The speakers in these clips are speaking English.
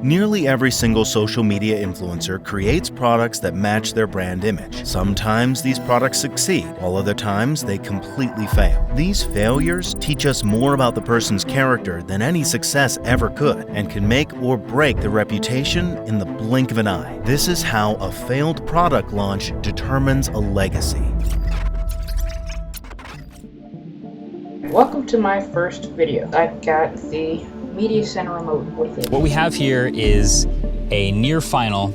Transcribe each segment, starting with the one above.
Nearly every single social media influencer creates products that match their brand image. Sometimes these products succeed, while other times they completely fail. These failures teach us more about the person's character than any success ever could, and can make or break the reputation in the blink of an eye. This is how a failed product launch determines a legacy. Welcome to my first video. I've got the Media Center remote with it. What we have here is a near final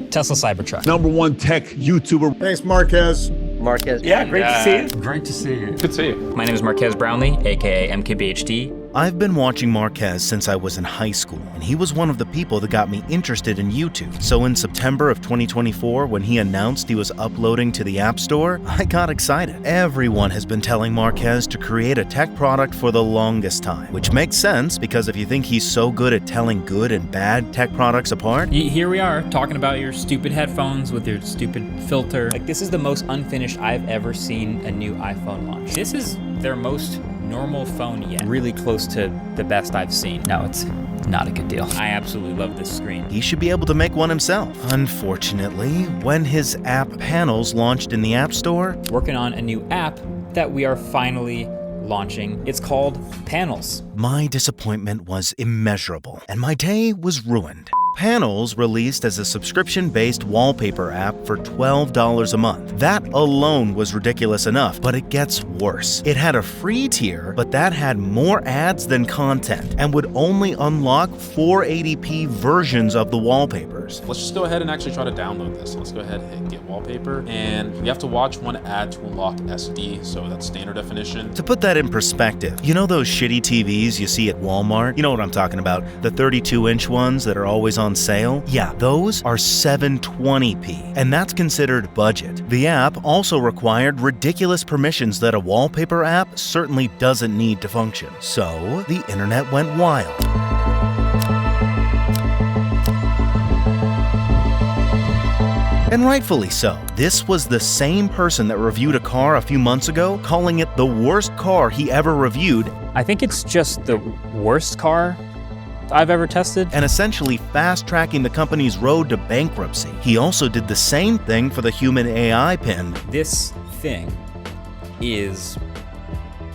Tesla Cybertruck. #1 tech YouTuber. Thanks, Marquez. Marquez. Yeah, great to see you. Great to see you. Good to see you. My name is Marquez Brownlee, aka MKBHD. I've been watching Marquez since I was in high school, and he was one of the people that got me interested in YouTube. So in September of 2024, when he announced he was uploading to the App Store, I got excited. Everyone has been telling Marquez to create a tech product for the longest time, which makes sense because if you think he's so good at telling good and bad tech products apart, Here we are, talking about your stupid headphones with your stupid filter. Like, this is the most unfinished I've ever seen a new iPhone launch. This is their most normal phone yet. Really close to the best I've seen. No, it's not a good deal. I absolutely love this screen. he should be able to make one himself. Unfortunately, when his app Panels launched in the App Store, Working on a new app that we are finally launching. It's called Panels. my disappointment was immeasurable, and my day was ruined. Panels released as a subscription-based wallpaper app for $12 a month. That alone was ridiculous enough, but it gets worse. It had a free tier, but that had more ads than content and would only unlock 480p versions of the wallpapers. Let's just go ahead and actually try to download this. Let's go ahead and hit get wallpaper, and you have to watch one ad to unlock SD, so that's standard definition. To put that in perspective, you know those shitty TVs you see at Walmart? You know what I'm talking about, the 32-inch ones that are always on sale? Yeah, those are 720p, and that's considered budget. The app also required ridiculous permissions that a wallpaper app certainly doesn't need to function. So, the internet went wild. And rightfully so. This was the same person that reviewed a car a few months ago, calling it the worst car he ever reviewed, I think it's just the worst car I've ever tested. and essentially fast-tracking the company's road to bankruptcy. He also did the same thing for the human AI pin, This thing is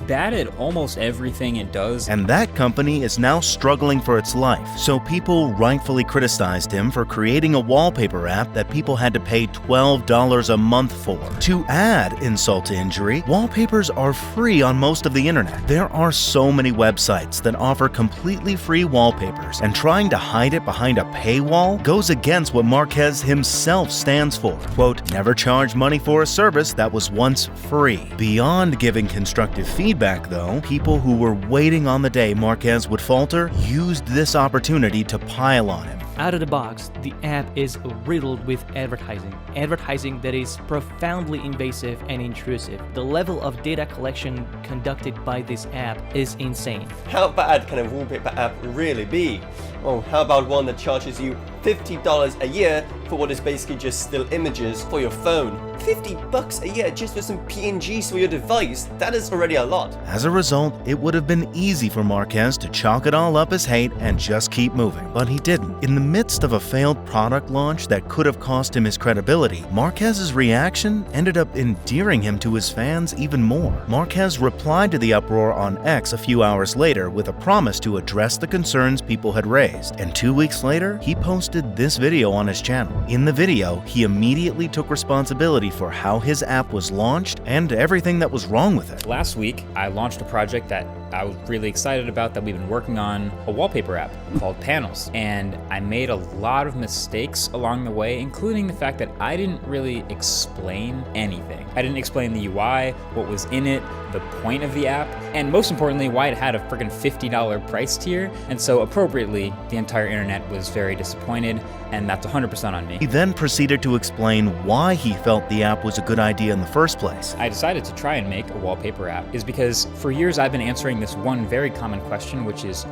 bad at almost everything it does. and that company is now struggling for its life. So people rightfully criticized him for creating a wallpaper app that people had to pay $12 a month for. To add insult to injury, wallpapers are free on most of the internet. There are so many websites that offer completely free wallpapers, and trying to hide it behind a paywall goes against what Marquez himself stands for. Quote, never charge money for a service that was once free. Beyond giving constructive feedback, though, people who were waiting on the day Marquez would falter used this opportunity to pile on him. Out of the box, the app is riddled with advertising. Advertising that is profoundly invasive and intrusive. The level of data collection conducted by this app is insane. How bad can a wallpaper app really be? Well, how about one that charges you $50 a year for what is basically just still images for your phone? $50 a year just for some PNGs for your device? That is already a lot. As a result, it would have been easy for Marquez to chalk it all up as hate and just keep moving, but he didn't. In the midst of a failed product launch that could have cost him his credibility, Marquez's reaction ended up endearing him to his fans even more. Marquez replied to the uproar on X a few hours later with a promise to address the concerns people had raised, and 2 weeks later, he posted this video on his channel. In the video, he immediately took responsibility for how his app was launched and everything that was wrong with it. Last week, I launched a project that I was really excited about that we've been working on, a wallpaper app called Panels. And I made a lot of mistakes along the way, including the fact that I didn't really explain anything. I didn't explain the UI, what was in it, the point of the app, and most importantly, why it had a freaking $50 price tier. And so appropriately, the entire internet was very disappointed, and that's 100% on me. He then proceeded to explain why he felt the app was a good idea in the first place. I decided to try and make a wallpaper app is because for years I've been answering this one very common question, which is,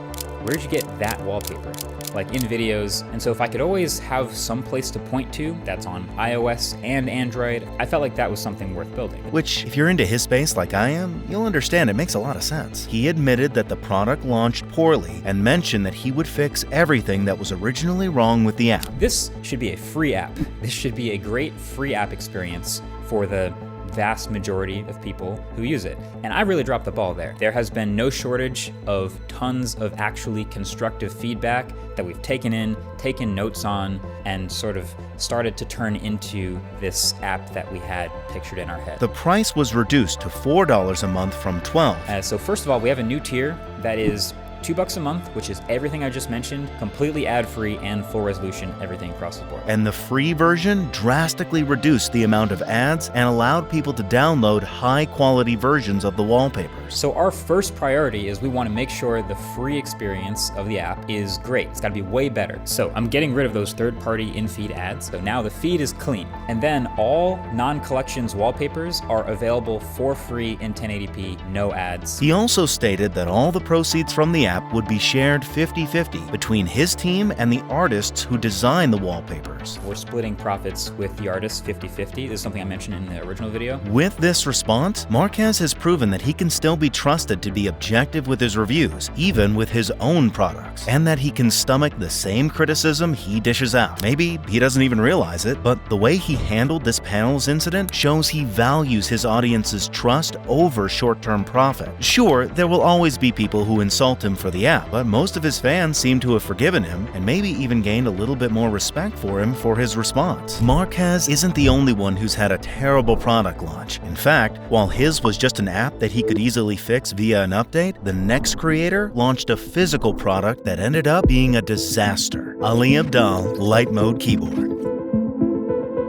where'd you get that wallpaper? like in videos. And so if I could always have some place to point to that's on iOS and Android, I felt like that was something worth building. Which, if you're into his space like I am, you'll understand it makes a lot of sense. He admitted that the product launched poorly and mentioned that he would fix everything that was originally wrong with the app. This should be a free app. This should be a great free app experience for the vast majority of people who use it. And I really dropped the ball there. There has been no shortage of tons of actually constructive feedback that we've taken in, taken notes on, and sort of started to turn into this app that we had pictured in our head. The price was reduced to $4 a month from $12. So first of all, we have a new tier that is $2 a month, which is everything I just mentioned, completely ad-free and full resolution, everything across the board. And the free version drastically reduced the amount of ads and allowed people to download high-quality versions of the wallpapers. So our first priority is we want to make sure the free experience of the app is great. It's got to be way better. So I'm getting rid of those third-party in-feed ads. So now the feed is clean. And then all non-collections wallpapers are available for free in 1080p, no ads. He also stated that all the proceeds from the app would be shared 50-50 between his team and the artists who design the wallpapers. We're splitting profits with the artists 50-50. This is something I mentioned in the original video. With this response, Marques has proven that he can still be trusted to be objective with his reviews, even with his own products, and that he can stomach the same criticism he dishes out. Maybe he doesn't even realize it, but the way he handled this panels incident shows he values his audience's trust over short-term profit. Sure, there will always be people who insult him for the app, but most of his fans seem to have forgiven him and maybe even gained a little bit more respect for him for his response. Marques isn't the only one who's had a terrible product launch. In fact, while his was just an app that he could easily fix via an update, the next creator launched a physical product that ended up being a disaster. Ali Abdaal Light Mode Keyboard.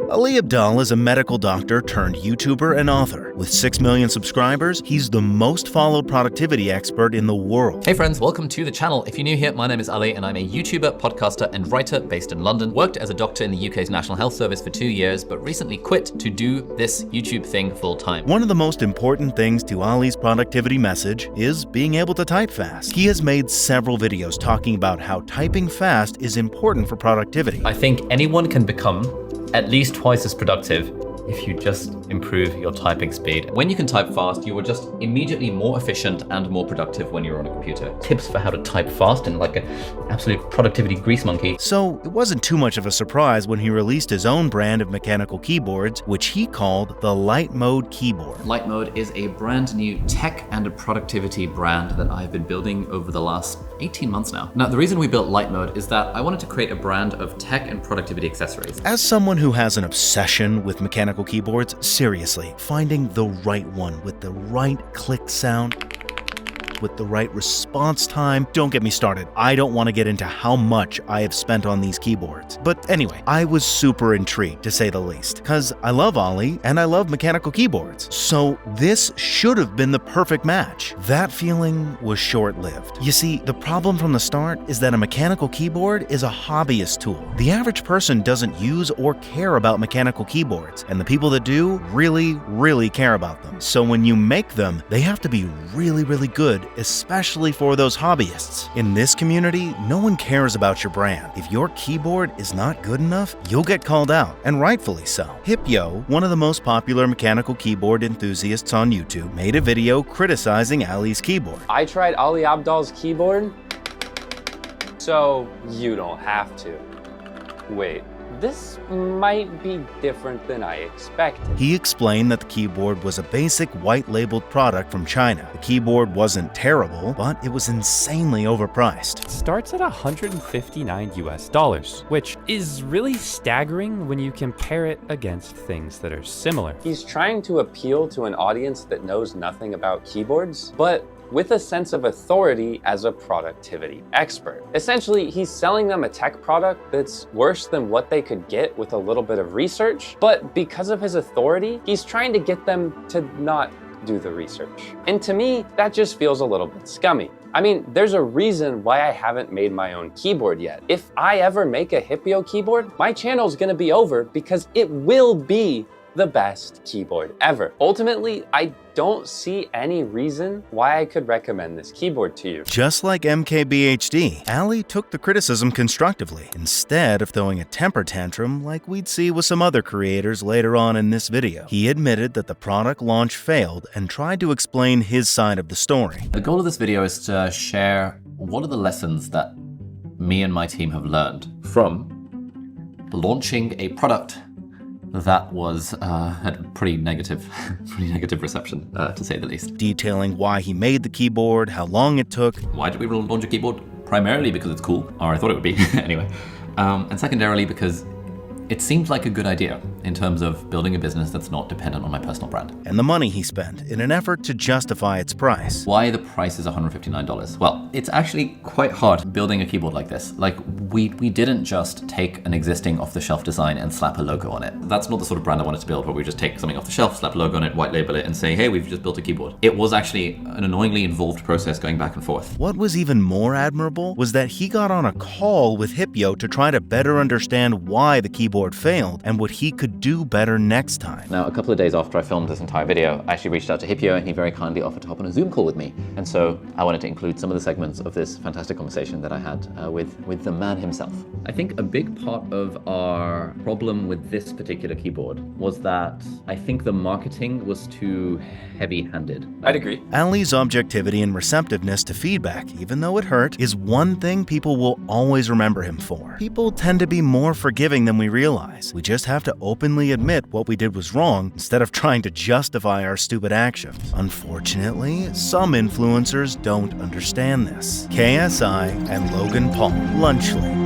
Ali Abdaal is a medical doctor turned YouTuber and author. With 6 million subscribers, he's the most followed productivity expert in the world. Hey friends, welcome to the channel. If you're new here, my name is Ali and I'm a YouTuber, podcaster and writer based in London. Worked as a doctor in the UK's National Health Service for 2 years, but recently quit to do this YouTube thing full time. One of the most important things to Ali's productivity message is being able to type fast. He has made several videos talking about how typing fast is important for productivity. I think anyone can become at least twice as productive if you just improve your typing speed. When you can type fast, you are just immediately more efficient and more productive when you're on a computer. Tips for how to type fast and like an absolute productivity grease monkey. So it wasn't too much of a surprise when he released his own brand of mechanical keyboards, which he called the Light Mode Keyboard. Light Mode is a brand new tech and productivity brand that I've been building over the last 18 months now. Now, the reason we built Light Mode is that I wanted to create a brand of tech and productivity accessories. As someone who has an obsession with mechanical keyboards, seriously, finding the right one with the right click sound, with the right response time. Don't get me started. I don't want to get into how much I have spent on these keyboards. But anyway, I was super intrigued to say the least, because I love Ali and I love mechanical keyboards. So this should have been the perfect match. That feeling was short-lived. You see, the problem from the start is that a mechanical keyboard is a hobbyist tool. The average person doesn't use or care about mechanical keyboards, and the people that do really care about them. So when you make them, they have to be really good, especially for those hobbyists. In this community, no one cares about your brand. If your keyboard is not good enough, you'll get called out, and rightfully so. Hipyo, one of the most popular mechanical keyboard enthusiasts on YouTube, made a video criticizing Ali's keyboard. I tried Ali Abdaal's keyboard, so you don't have to. Wait. This might be different than I expected. He explained that the keyboard was a basic white-labeled product from China. The keyboard wasn't terrible, but it was insanely overpriced. It starts at $159 US, which is really staggering when you compare it against things that are similar. He's trying to appeal to an audience that knows nothing about keyboards, but with a sense of authority as a productivity expert. Essentially, he's selling them a tech product that's worse than what they could get with a little bit of research, but because of his authority, he's trying to get them to not do the research. And to me, that just feels a little bit scummy. I mean, there's a reason why I haven't made my own keyboard yet. If I ever make a Hipyo keyboard, my channel is gonna be over because it will be the best keyboard ever. Ultimately, I don't see any reason why I could recommend this keyboard to you. Just like MKBHD, Ali took the criticism constructively, instead of throwing a temper tantrum like we'd see with some other creators later on in this video. He admitted that the product launch failed and tried to explain his side of the story. The goal of this video is to share what are the lessons that me and my team have learned from launching a product that was had a pretty negative reception, to say the least. Detailing why he made the keyboard, how long it took. Why did we launch a keyboard? Primarily because it's cool, or I thought it would be anyway. And secondarily because it seemed like a good idea in terms of building a business that's not dependent on my personal brand. And the money he spent in an effort to justify its price. Why the price is $159? Well, it's actually quite hard building a keyboard like this. Like, we didn't just take an existing off-the-shelf design and slap a logo on it. That's not the sort of brand I wanted to build, where we just take something off the shelf, slap a logo on it, white label it, and say, hey, we've just built a keyboard. It was actually an annoyingly involved process going back and forth. What was even more admirable was that he got on a call with Hipyo to try to better understand why the keyboard failed and what he could do better next time. Now, a couple of days after I filmed this entire video, I actually reached out to Hipyo, and he very kindly offered to hop on a Zoom call with me. And so I wanted to include some of the segments of this fantastic conversation that I had with the man himself. I think a big part of our problem with this particular keyboard was that I think the marketing was too heavy-handed. I'd agree. Ali's objectivity and receptiveness to feedback, even though it hurt, is one thing people will always remember him for. People tend to be more forgiving than we realize. We just have to openly admit what we did was wrong instead of trying to justify our stupid actions. Unfortunately, some influencers don't understand this. KSI and Logan Paul, Lunchly.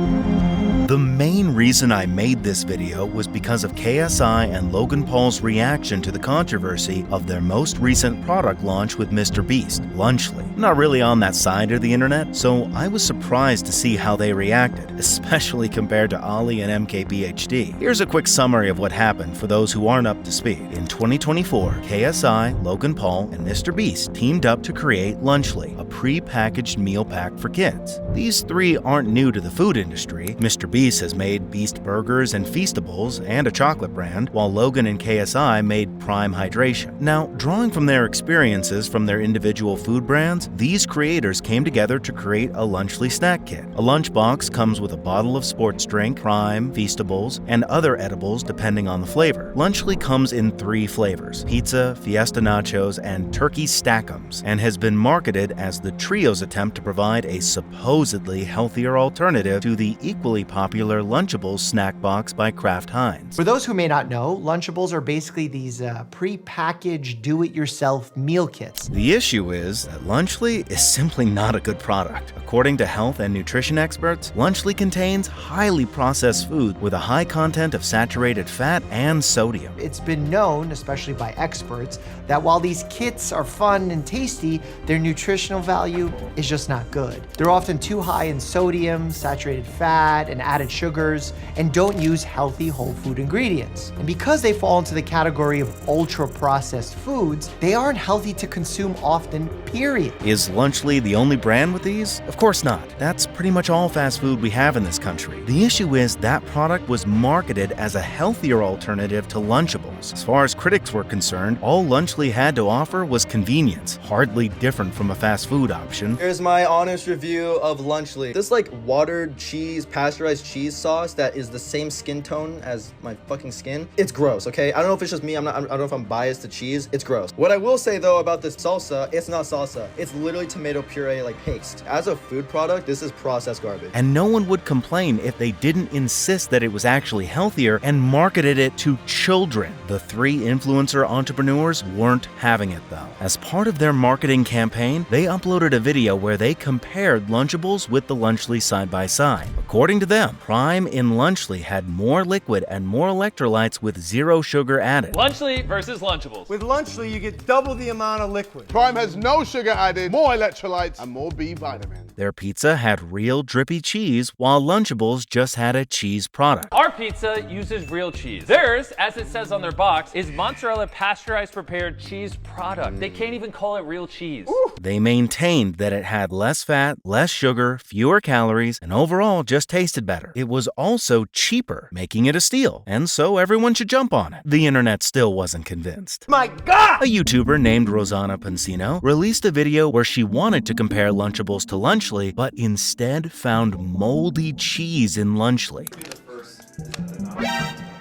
The main reason I made this video was because of KSI and Logan Paul's reaction to the controversy of their most recent product launch with Mr. Beast, Lunchly. I'm not really on that side of the internet, so I was surprised to see how they reacted, especially compared to Ali and MKBHD. Here's a quick summary of what happened for those who aren't up to speed. In 2024, KSI, Logan Paul, and Mr. Beast teamed up to create Lunchly, a pre-packaged meal pack for kids. These three aren't new to the food industry. Mr. Beast has made Beast Burgers and Feastables and a chocolate brand, while Logan and KSI made Prime Hydration. Now, drawing from their experiences from their individual food brands, these creators came together to create a Lunchly snack kit. A lunchbox comes with a bottle of sports drink, Prime, Feastables, and other edibles depending on the flavor. Lunchly comes in 3 flavors: pizza, Fiesta Nachos, and Turkey Stack'ems, and has been marketed as the trio's attempt to provide a supposedly healthier alternative to the equally popular Lunchables snack box by Kraft Heinz. For those who may not know, Lunchables are basically these pre-packaged do-it-yourself meal kits. The issue is that Lunchly is simply not a good product. According to health and nutrition experts, Lunchly contains highly processed food with a high content of saturated fat and sodium. It's been known, especially by experts, that while these kits are fun and tasty, their nutritional value is just not good. They're often too high in sodium, saturated fat, and added sugars, and don't use healthy whole food ingredients. And because they fall into the category of ultra-processed foods, they aren't healthy to consume often, period. Is Lunchly the only brand with these? Of course not. That's pretty much all fast food we have in this country. The issue is that product was marketed as a healthier alternative to Lunchables. As far as critics were concerned, all Lunchly had to offer was convenience, hardly different from a fast food option. Here's my honest review of Lunchly. This like watered cheese, pasteurized cheese sauce that is the same skin tone as my fucking skin. It's gross, okay? I don't know if it's just me, I don't know if I'm biased to cheese. It's gross. What I will say though about this salsa, it's not salsa. It's literally tomato puree like paste. As a food product, this is processed garbage. And no one would complain if they didn't insist that it was actually healthier and marketed it to children. The 3 influencer entrepreneurs weren't having it though. As part of their marketing campaign, they uploaded a video where they compared Lunchables with the Lunchly side by side. According to them, Prime in Lunchly had more liquid and more electrolytes with 0 sugar added. Lunchly versus Lunchables. With Lunchly, you get double the amount of liquid. Prime has no sugar added, more electrolytes, and more B vitamins. Their pizza had real drippy cheese, while Lunchables just had a cheese product. Our pizza uses real cheese. Theirs, as it says on their box, is mozzarella pasteurized prepared cheese product. They can't even call it real cheese. They maintained that it had less fat, less sugar, fewer calories, and overall just tasted better. It was also cheaper, making it a steal, and so everyone should jump on it. The internet still wasn't convinced. My God! A YouTuber named Rosanna Pansino released a video where she wanted to compare Lunchables to Lunchly, but instead found moldy cheese in Lunchly.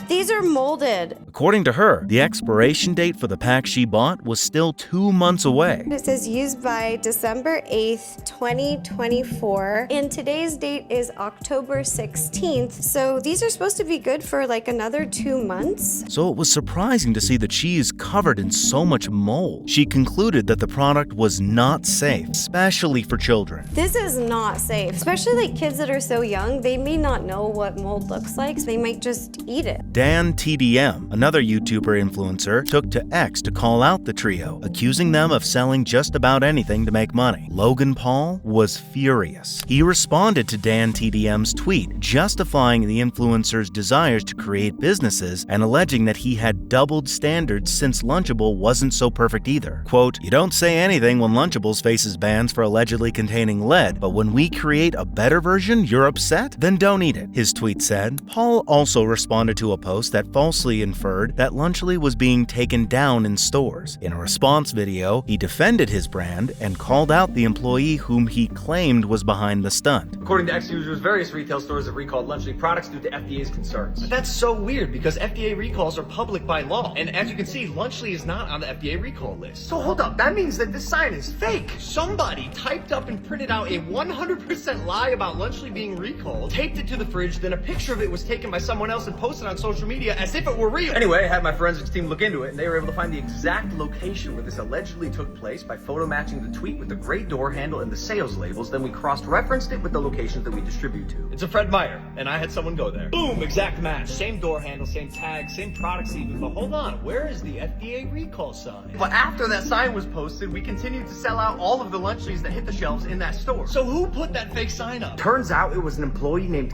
These are molded. According to her, the expiration date for the pack she bought was still 2 months away. It says used by December 8th, 2024, and today's date is October 16th, so these are supposed to be good for like another 2 months. So it was surprising to see the cheese covered in so much mold. She concluded that the product was not safe, especially for children. This is not safe, especially like kids that are so young. They may not know what mold looks like, so they might just eat it. Dan TDM, another YouTuber influencer, took to X to call out the trio, accusing them of selling just about anything to make money. Logan Paul was furious. He responded to Dan TDM's tweet, justifying the influencer's desires to create businesses and alleging that he had doubled standards since Lunchable wasn't so perfect either. Quote, "You don't say anything when Lunchables faces bans for allegedly containing lead, but when we create a better version, you're upset? Then don't eat it," his tweet said. Paul also responded to a post that falsely inferred that Lunchly was being taken down in stores. In a response video, he defended his brand and called out the employee whom he claimed was behind the stunt. According to X users, various retail stores have recalled Lunchly products due to FDA's concerns. But that's so weird because FDA recalls are public by law. And as you can see, Lunchly is not on the FDA recall list. So hold up, that means that this sign is fake. Somebody typed up and printed out a 100% lie about Lunchly being recalled, taped it to the fridge, then a picture of it was taken by someone else and posted on social media as if it were real. Anyway, I had my forensics team look into it, and they were able to find the exact location where this allegedly took place by photo matching the tweet with the gray door handle and the sales labels. Then we cross-referenced it with the locations that we distribute to. It's a Fred Meyer, and I had someone go there. Boom, exact match. Same door handle, same tag, same products even. But hold on, where is the FDA recall sign? But after that sign was posted, we continued to sell out all of the Lunchlys that hit the shelves in that store. So who put that fake sign up? Turns out it was an employee named...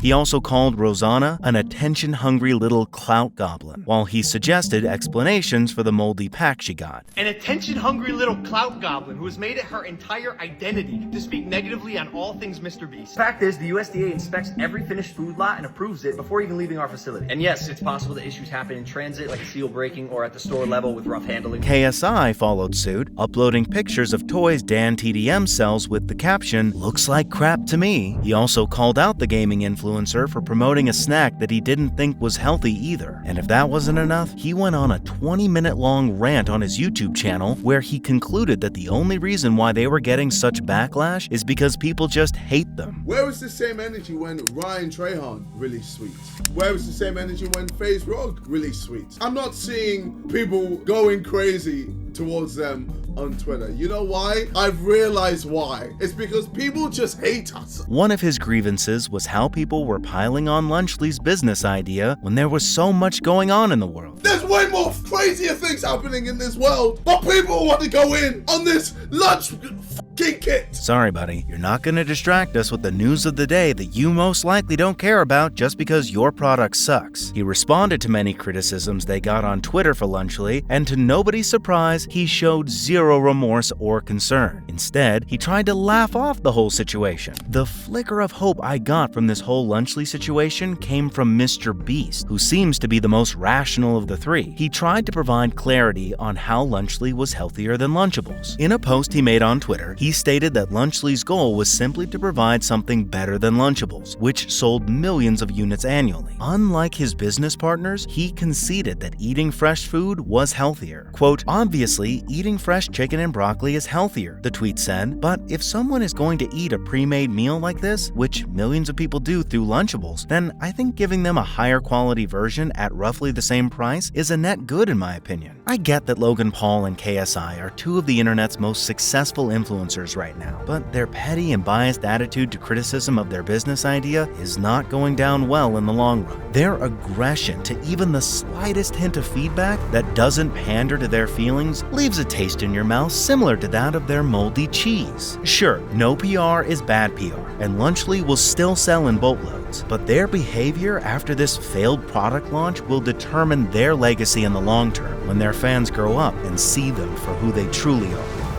He also called Rosanna an attention-hungry little clout goblin, while he suggested explanations for the moldy pack she got. An attention-hungry little clout goblin who has made it her entire identity to speak negatively on all things Mr. Beast. Fact is, the USDA inspects every finished food lot and approves it before even leaving our facility. And yes, it's possible that issues happen in transit, like a seal breaking, or at the store level with rough handling. KSI followed suit, uploading pictures of toys Dan TDM sells with the caption, "Looks like crap to me." He also called out the gaming influencer for promoting a snack that he didn't think was healthy either. And if that wasn't enough, he went on a 20-minute long rant on his YouTube channel where he concluded that the only reason why they were getting such backlash is because people just hate them. Where was the same energy when Ryan Trahan released Sweets? Where was the same energy when FaZe Rogue released Sweets? I'm not seeing people going crazy towards them on Twitter. You know why? I've realized why. It's because people just hate us. One of his grievances was how people were piling on Lunchly's business idea when there was so much going on in the world. There's way more crazier things happening in this world, but people want to go in on this lunch fucking kit. Sorry, buddy. You're not going to distract us with the news of the day that you most likely don't care about just because your product sucks. He responded to many criticisms they got on Twitter for Lunchly, and to nobody's surprise, he showed zero remorse or concern. Instead, he tried to laugh off the whole situation. The flicker of hope I got from this whole Lunchly situation came from Mr. Beast, who seems to be the most rational of the three. He tried to provide clarity on how Lunchly was healthier than Lunchables. In a post he made on Twitter, he stated that Lunchly's goal was simply to provide something better than Lunchables, which sold millions of units annually. Unlike his business partners, he conceded that eating fresh food was healthier. Quote, "Obviously, eating fresh chicken and broccoli is healthier," the tweet said, "but if someone is going to eat a pre-made meal like this, which millions of people do through Lunchables, then I think giving them a higher quality version at roughly the same price is a net good in my opinion. I get that Logan Paul and KSI are two of the internet's most successful influencers right now, but their petty and biased attitude to criticism of their business idea is not going down well in the long run. Their aggression to even the slightest hint of feedback that doesn't pander to their feelings leaves a taste in your mouth similar to that of their moldy cheese. Sure, no PR is bad PR, and Lunchly will still sell in boatloads, but their behavior after this failed product launch will determine their legacy in the long term when their fans grow up and see them for who they truly are.